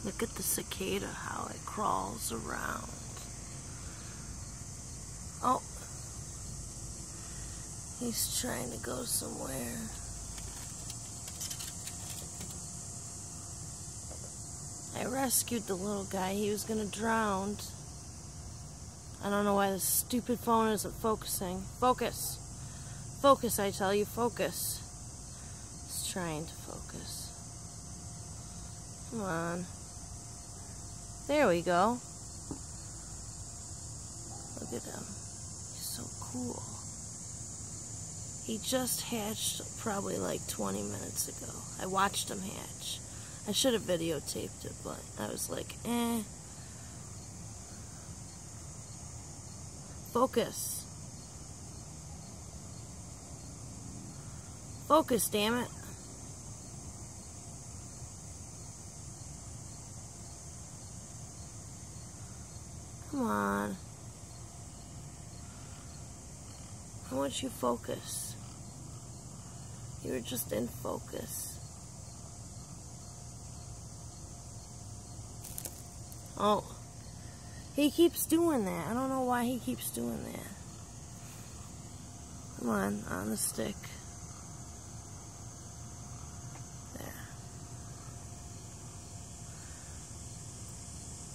Look at the cicada, how it crawls around. Oh, he's trying to go somewhere. I rescued the little guy. He was gonna drown. I don't know why this stupid phone isn't focusing. Focus! Focus, I tell you, focus. It's trying to focus. Come on. There we go. Look at him. He's so cool. He just hatched probably like 20 minutes ago. I watched him hatch. I should have videotaped it, but I was like, eh. Focus. Focus, damn it. Come on. I want you to focus. You were just in focus. Oh. He keeps doing that. I don't know why he keeps doing that. Come on the stick. There.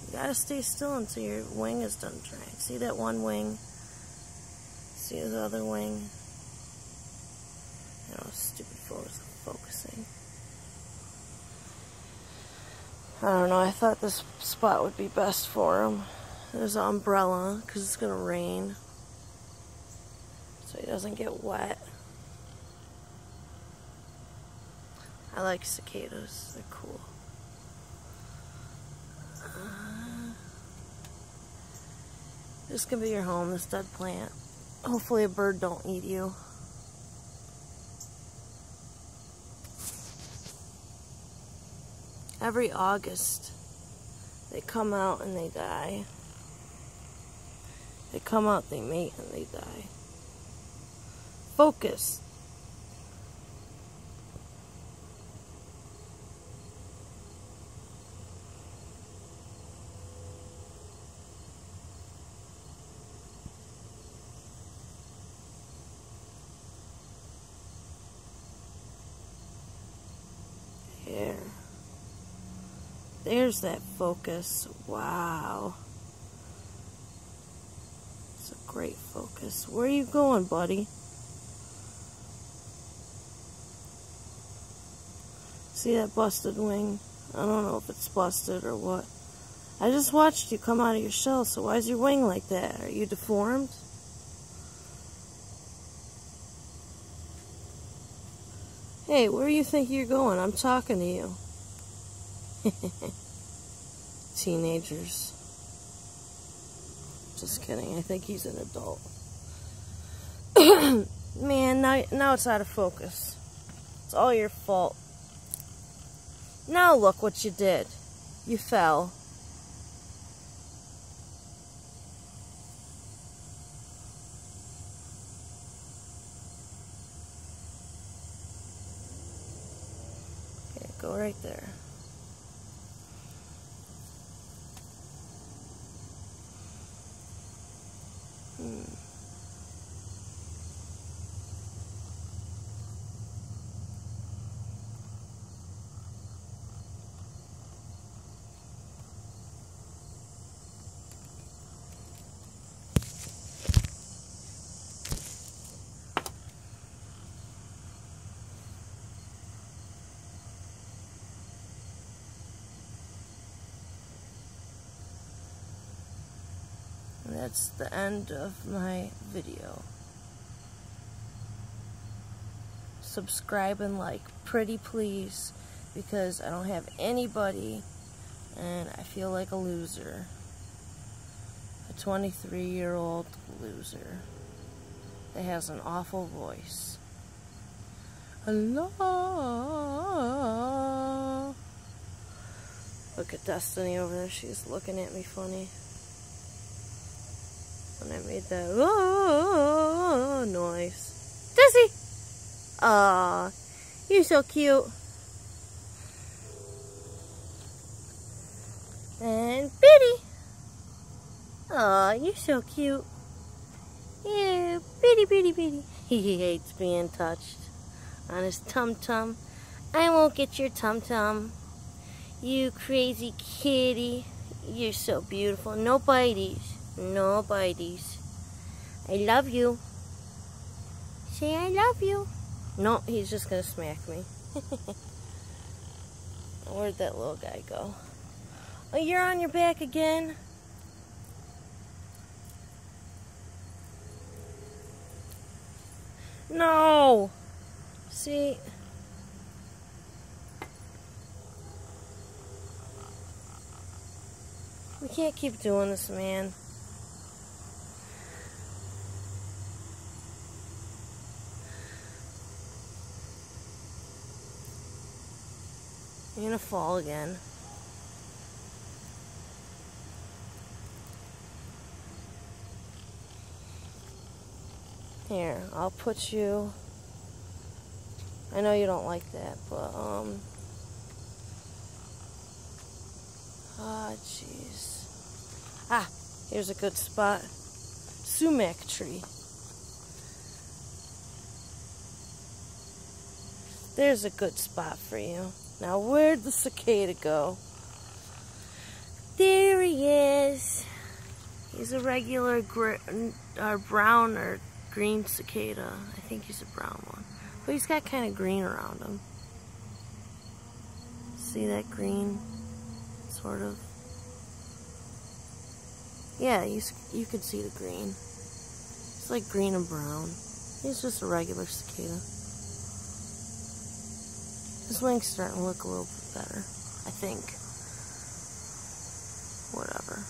You gotta stay still until your wing is done drying. See that one wing? See the other wing? You know, stupid phone is focusing. I don't know, I thought this spot would be best for him. There's an umbrella, because it's going to rain. So he doesn't get wet. I like cicadas, they're cool. This can be your home, this dead plant. Hopefully a bird don't eat you. Every August, they come out and they die. They come out, they mate, and they die. Focus. There. There's that focus. Wow. It's a great focus. Where are you going, buddy? See that busted wing? I don't know if it's busted or what. I just watched you come out of your shell, so why is your wing like that? Are you deformed? Hey, where do you think you're going? I'm talking to you. Teenagers. Just kidding. I think he's an adult. Man, now it's out of focus. It's all your fault. Now look what you did. You fell. Okay, go right there. And that's the end of my video. Subscribe and like, pretty please, because I don't have anybody and I feel like a loser. A 23-year-old loser that has an awful voice. Hello. Look at Destiny over there. She's looking at me funny. When I made that noise. Dizzy! Aw, you're so cute. And Bitty. Aw, you're so cute. Yeah, Bitty, Bitty, Bitty. He hates being touched on his tum-tum. I won't get your tum-tum. You crazy kitty. You're so beautiful. No bities. No bities. I love you. Say I love you. No, he's just gonna smack me. Where'd that little guy go? Oh, you're on your back again? No! See? We can't keep doing this, man. You're gonna fall again. Here, I'll put you... I know you don't like that, but, ah, jeez. Ah, here's a good spot. Sumac tree. There's a good spot for you. Now, where'd the cicada go? There he is. He's a regular brown or green cicada. I think he's a brown one. But he's got kind of green around him. See that green? Sort of. Yeah, you can see the green. It's like green and brown. He's just a regular cicada. His wing's starting to look a little bit better, I think. Whatever.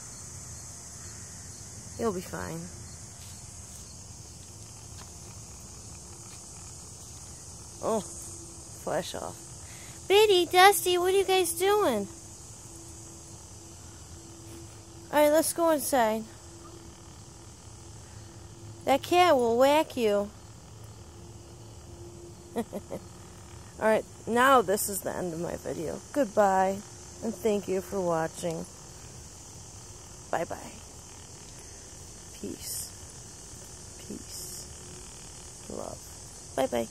He'll be fine. Oh, flash off. Bitty, Dusty, what are you guys doing? Alright, let's go inside. That cat will whack you. Alright, now this is the end of my video. Goodbye, and thank you for watching. Bye-bye. Peace. Peace. Love. Bye-bye.